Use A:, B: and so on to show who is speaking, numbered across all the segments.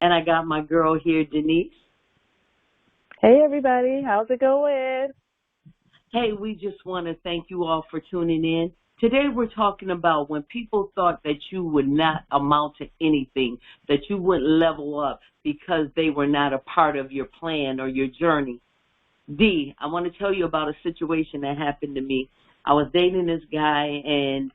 A: And I got my girl here, Denise.
B: Hey everybody, how's it going?
A: Hey, we just want to thank you all for tuning in. Today we're talking about when people thought that you would not amount to anything, that you wouldn't level up because they were not a part of your plan or your journey. D, I want to tell you about a situation that happened to me. I was dating this guy, and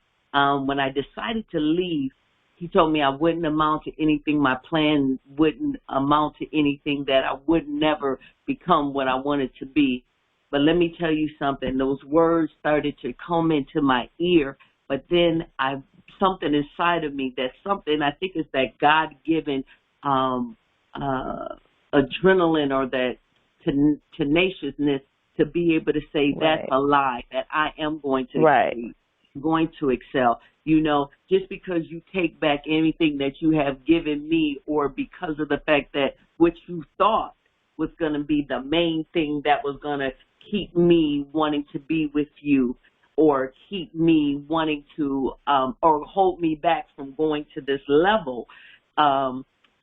A: when I decided to leave, he told me I wouldn't amount to anything. My plan wouldn't amount to anything, that I would never become what I wanted to be. But let me tell you something. Those words started to come into my ear, but then something inside of me, I think it's that God-given adrenaline or that tenaciousness to be able to say that's a lie, that I am going to succeed, going to excel. You know, just because you take back anything that you have given me, or because of the fact that what you thought was going to be the main thing that was going to keep me wanting to be with you, or keep me wanting to, or hold me back from going to this level,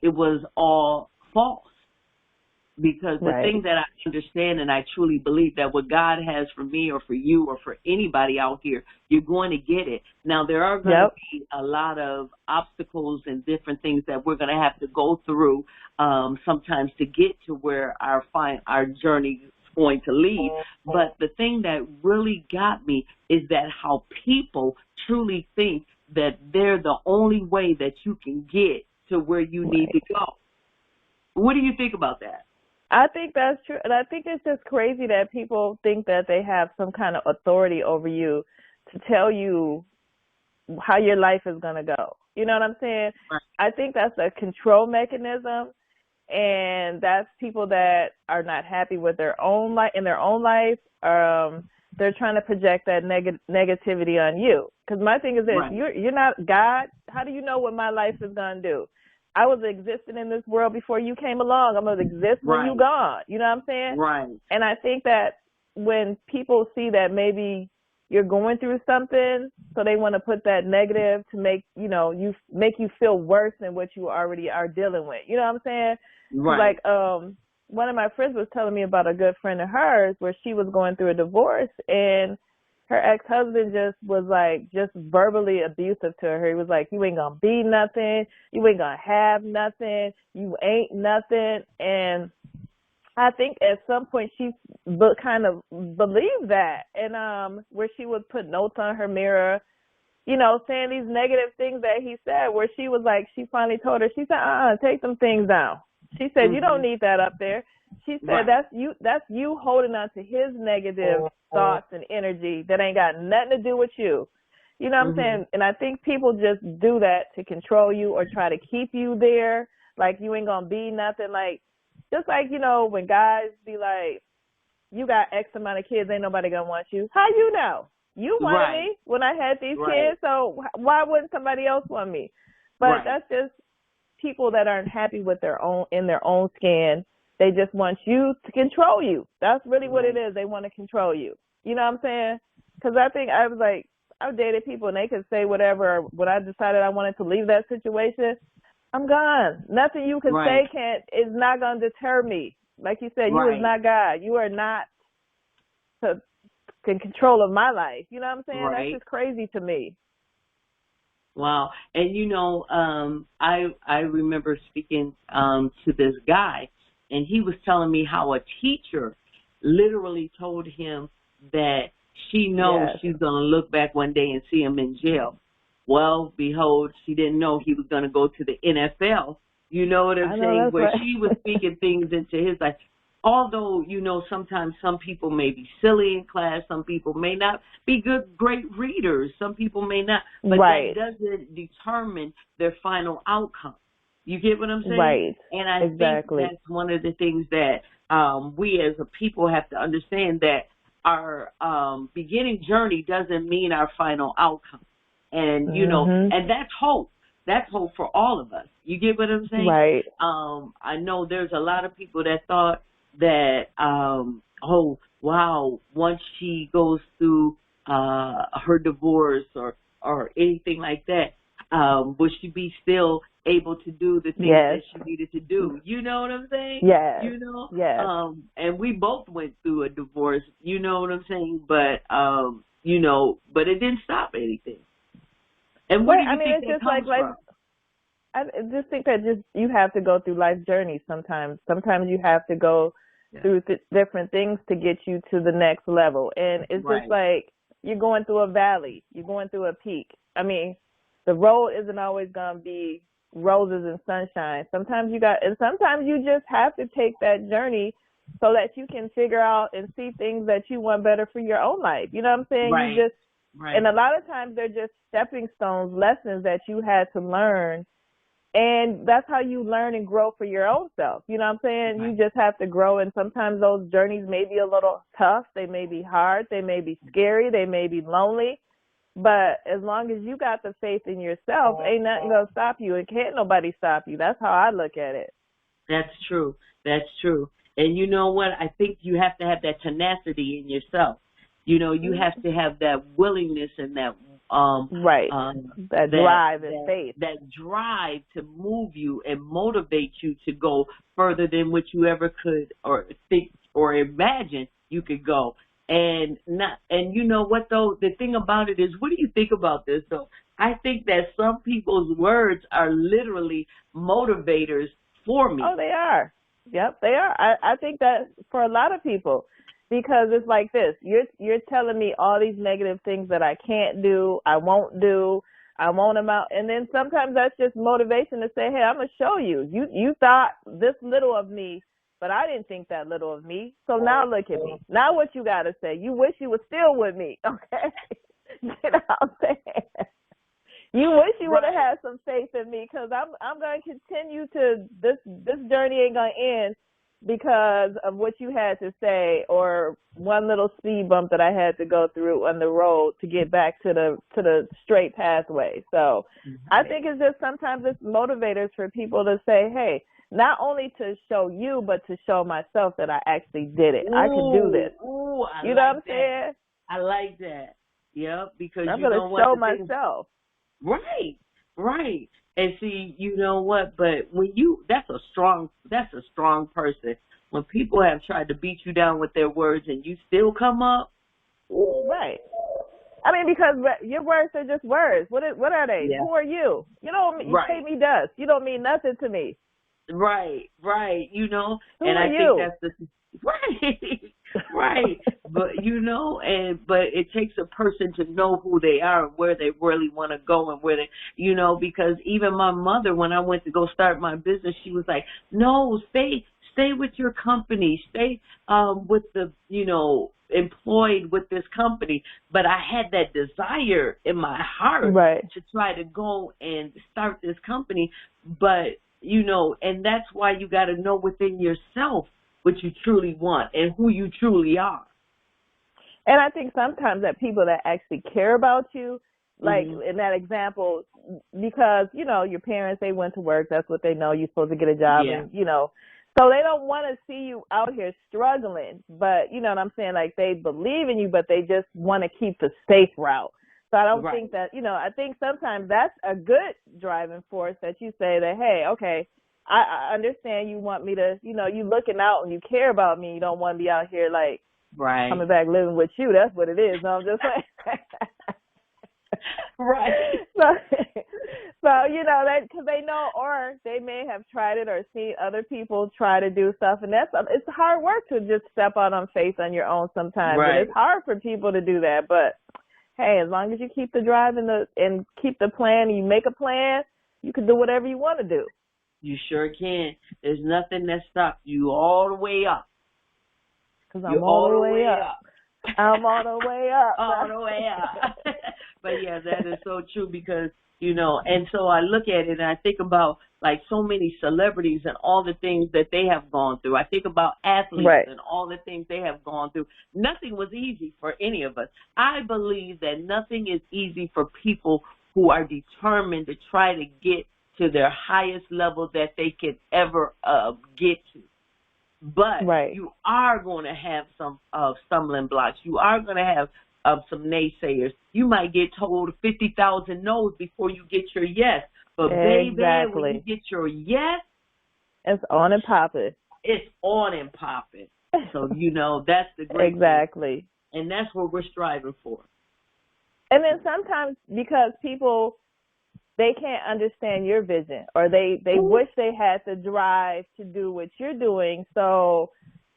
A: it was all false. Because the thing that I understand, and I truly believe, that what God has for me or for you or for anybody out here, you're going to get it. Now, there are going to be a lot of obstacles and different things that we're going to have to go through sometimes to get to where our journey is going to lead. But the thing that really got me is that how people truly think that they're the only way that you can get to where you need to go. What do you think about that?
B: I think that's true. And I think it's just crazy that people think that they have some kind of authority over you to tell you how your life is going to go. You know what I'm saying?
A: Right.
B: I think that's a control mechanism, and that's people that are not happy with their own life, in their own life. They're trying to project that negativity on you. Because my thing is this, you're not God. How do you know what my life is going to do? I was existing in this world before you came along. I'm going to exist when you gone. You know what I'm saying?
A: Right.
B: And I think that when people see that maybe you're going through something, so they want to put that negative to make you feel worse than what you already are dealing with. You know what I'm saying?
A: Right.
B: Like one of my friends was telling me about a good friend of hers where she was going through a divorce, and her ex-husband just verbally abusive to her. He was like, you ain't gonna be nothing. You ain't gonna have nothing. You ain't nothing. And I think at some point she kind of believed that. And where she would put notes on her mirror, saying these negative things that he said, where she was like, she finally told her, she said, take them things down. She said, you don't need that up there. She said, that's you holding on to his negative thoughts and energy that ain't got nothing to do with you. You know what I'm saying? And I think people just do that to control you or try to keep you there. Like you ain't going to be nothing. Like, just like, when guys be like, you got X amount of kids, ain't nobody going to want you. How you know? You wanted me when I had these kids, so why wouldn't somebody else want me? But that's just people that aren't happy with their own skin. They just want you to control you. That's really what it is. They want to control you. You know what I'm saying? Because I think I've dated people and they could say whatever. When I decided I wanted to leave that situation, I'm gone. Nothing you can say is not going to deter me. Like you said, you is not God. You are not in control of my life. You know what I'm saying? That's just crazy to me.
A: Wow. And, I remember speaking to this guy, and he was telling me how a teacher literally told him that she knows she's going to look back one day and see him in jail. Well, behold, she didn't know he was going to go to the NFL. You know what I'm saying? Where she was speaking things into his life. Although, sometimes some people may be silly in class, some people may not be great readers, some people may not, but that doesn't determine their final outcome. You get what I'm saying?
B: Right.
A: And I think that's one of the things that we as a people have to understand, that our beginning journey doesn't mean our final outcome. And, and that's hope. That's hope for all of us. You get what I'm saying?
B: Right.
A: I know there's a lot of people that thought that, oh, wow, once she goes through her divorce or anything like that, Will she be still able to do the things that she needed to do? You know what I'm saying?
B: Yes.
A: You know?
B: Yes.
A: And we both went through a divorce, you know what I'm saying? But, you know, but it didn't stop anything. And where do you think that comes from?
B: I just think that you have to go through life journeys sometimes. Sometimes you have to go through different things to get you to the next level. And it's just like you're going through a valley. You're going through a peak. I mean, the road isn't always going to be roses and sunshine. Sometimes you just have to take that journey so that you can figure out and see things that you want better for your own life. You know what I'm saying?
A: Right.
B: And a lot of times they're just stepping stones, lessons that you had to learn. And that's how you learn and grow for your own self. You know what I'm saying? Right. You just have to grow. And sometimes those journeys may be a little tough. They may be hard. They may be scary. They may be lonely. But as long as you got the faith in yourself, ain't nothing going to stop you. And can't nobody stop you. That's how I look at it.
A: That's true. That's true. And you know what? I think you have to have that tenacity in yourself. You know, you have to have that willingness and that
B: that drive and faith.
A: That drive to move you and motivate you to go further than what you ever could or think or imagine you could go. And you know what though? The thing about it is, what do you think about this though? I think that some people's words are literally motivators for me.
B: Oh, they are. Yep, they are. I think that for a lot of people. Because it's like this, you're telling me all these negative things that I can't do, I won't amount, and then sometimes that's just motivation to say, hey, I'm gonna show you. You thought this little of me, but I didn't think that little of me. So now look at me. Now what you gotta say? You wish you were still with me, okay? You know what I'm saying? You wish you would have had some faith in me, because I'm gonna continue to this journey ain't gonna end because of what you had to say or one little speed bump that I had to go through on the road to get back to the straight pathway. So I think it's just sometimes it's motivators for people to say, hey, not only to show you, but to show myself that I actually did it. I can do this. You know what I'm saying?
A: I like that. Yep, because
B: I'm going to show myself.
A: Right. And see, you know what? But when that's a strong person. When people have tried to beat you down with their words and you still come up.
B: Right. I mean, because your words are just words. What are they? Yeah. Who are you? You pay me dust. You don't mean nothing to me.
A: Right. You know,
B: who
A: and
B: are
A: I
B: you?
A: think that's right. But but it takes a person to know who they are and where they really want to go and where they, because even my mother, when I went to go start my business, she was like, no, stay with your company, stay with the, employed with this company. But I had that desire in my heart to try to go and start this company. But, and that's why you got to know within yourself what you truly want and who you truly are.
B: And I think sometimes that people that actually care about you, like in that example, because, your parents, they went to work, that's what they know, you're supposed to get a job, and, so they don't want to see you out here struggling, but, you know what I'm saying, like they believe in you, but they just want to keep the safe route. So I don't think that, I think sometimes that's a good driving force that you say that, hey, okay, I understand you want me to, you looking out and you care about me. You don't want to be out here like coming back living with you. That's what it is. No, I'm just saying. So because they know, or they may have tried it or seen other people try to do stuff, and it's hard work to just step out on faith on your own sometimes. Right. It's hard for people to do that, but hey, as long as you keep the drive and keep the plan, and you make a plan, you can do whatever you want to do.
A: You sure can. There's nothing that stops you all the way up.
B: Because I'm all the way up. I'm all the way up.
A: All the way up. But yeah, that is so true because, and so I look at it and I think about like so many celebrities and all the things that they have gone through. I think about athletes and all the things they have gone through. Nothing was easy for any of us. I believe that nothing is easy for people who are determined to try to get to their highest level that they can ever get to. But you are going to have some stumbling blocks. You are going to have of some naysayers. You might get told 50,000 no's before you get your yes. But baby, when you get your yes,
B: it's on and popping.
A: It's on and popping. So, that's the great
B: thing.
A: And that's what we're striving for.
B: And then sometimes because people, they can't understand your vision, or they wish they had the drive to do what you're doing, so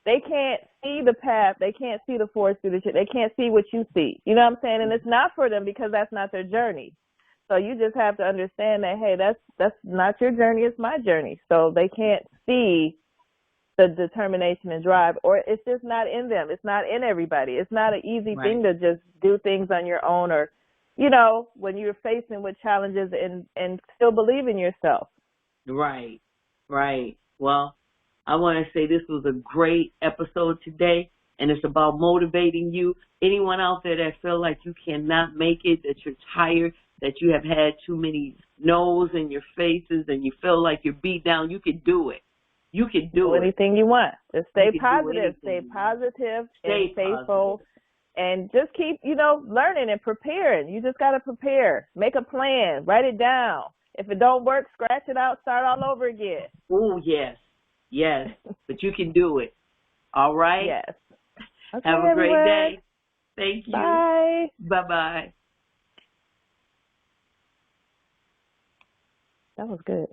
B: they can't see the path, they can't see the forest through the tree, they can't see what you see. You know what I'm saying? And it's not for them because that's not their journey. So you just have to understand that, hey, that's not your journey, it's my journey. So they can't see the determination and drive, or it's just not in them. It's not in everybody. It's not an easy thing to just do things on your own, or, when you're facing with challenges and still believe in yourself.
A: Right. Well, I want to say this was a great episode today, and it's about motivating you. Anyone out there that feel like you cannot make it, that you're tired, that you have had too many no's in your faces, and you feel like you're beat down, you can do it. You can do
B: anything you want. Just stay positive. Stay positive. Stay faithful. And just keep, learning and preparing. You just got to prepare. Make a plan. Write it down. If it don't work, scratch it out. Start all over again.
A: Oh, yes. Yes. But you can do it. All right?
B: Yes. Okay,
A: have a great day. Thank you.
B: Bye.
A: Bye-bye.
B: That was good.